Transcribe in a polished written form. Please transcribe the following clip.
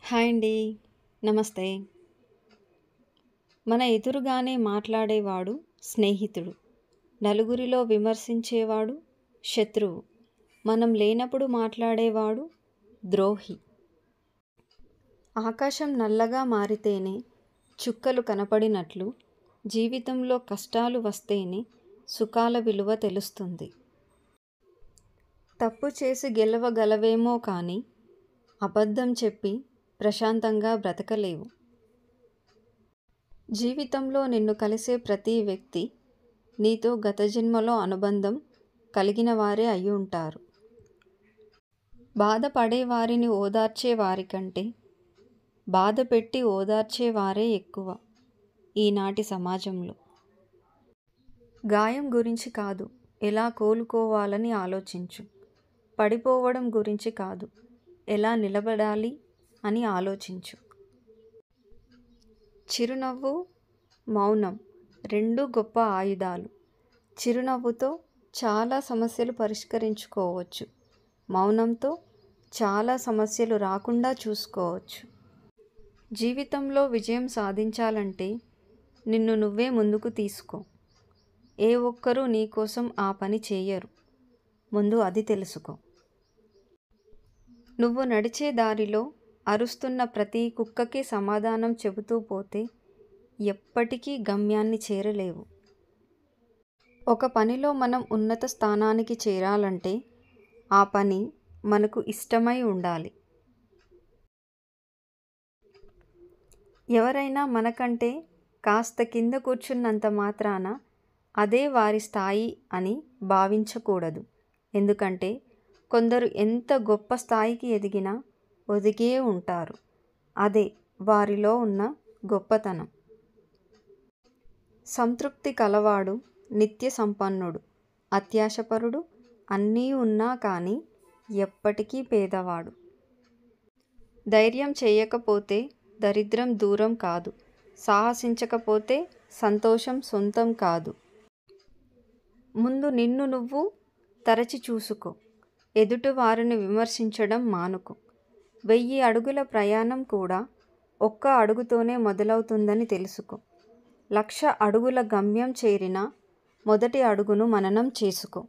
Hi అండి. నమస్తే. మన ఎదురుగానే మాట్లాడేవాడు స్నేహితుడు. నలుగురిలో విమర్శించేవాడు శత్రువు. మనం లేనప్పుడు మాట్లాడేవాడు ద్రోహి. ఆకాశం నల్లగా మారితేనే చుక్కలు కనపడినట్లు జీవితంలో కష్టాలు వస్తేనే సుఖాల విలువ తెలుస్తుంది. తప్పు చేసి గెలవగలవేమో కానీ అబద్ధం చెప్పి ప్రశాంతంగా బ్రతకలేవు. జీవితంలో నిన్ను కలిసే ప్రతి వ్యక్తి నీతో గత జన్మలో అనుబంధం కలిగిన వారే అయి ఉంటారు. బాధపడే వారిని ఓదార్చే వారికంటే బాధ పెట్టి ఓదార్చే వారే ఎక్కువ ఈనాటి సమాజంలో. గాయం గురించి కాదు, ఎలా కోలుకోవాలని ఆలోచించు. పడిపోవడం గురించి కాదు, ఎలా నిలబడాలి అని ఆలోచించు. చిరునవ్వు, మౌనం రెండు గొప్ప ఆయుధాలు. చిరునవ్వుతో చాలా సమస్యలు పరిష్కరించుకోవచ్చు. మౌనంతో చాలా సమస్యలు రాకుండా చూసుకోవచ్చు. జీవితంలో విజయం సాధించాలంటే నిన్ను నువ్వే ముందుకు తీసుకో. ఏ ఒక్కరూ నీకోసం ఆ పని చేయరు. ముందు అది తెలుసుకో. నువ్వు నడిచే దారిలో అరుస్తున్న ప్రతి కుక్కకి సమాధానం చెబుతూ పోతే ఎప్పటికీ గమ్యాన్ని చేరలేవు. ఒక పనిలో మనం ఉన్నత స్థానానికి చేరాలంటే ఆ పని మనకు ఇష్టమై ఉండాలి. ఎవరైనా మనకంటే కాస్త కింద కూర్చున్నంత మాత్రాన అదే వారి స్థాయి అని భావించకూడదు. ఎందుకంటే కొందరు ఎంత గొప్ప స్థాయికి ఎదిగినా ఒదిగే ఉంటారు. అదే వారిలో ఉన్న గొప్పతనం. సంతృప్తి కలవాడు నిత్య సంపన్నుడు. అత్యాశపరుడు అన్నీ ఉన్నా కానీ ఎప్పటికీ పేదవాడు. ధైర్యం చేయకపోతే దరిద్రం దూరం కాదు. సాహసించకపోతే సంతోషం సొంతం కాదు. ముందు నిన్ను నువ్వు తరచి చూసుకో. ఎదుటి వారిని విమర్శించడం మానుకో. 1000 అడుగుల ప్రయాణం కూడా ఒక్క అడుగుతోనే మొదలవుతుందని తెలుసుకో. 1,00,000 అడుగుల గమ్యం చేరినా మొదటి అడుగును మననం చేసుకో.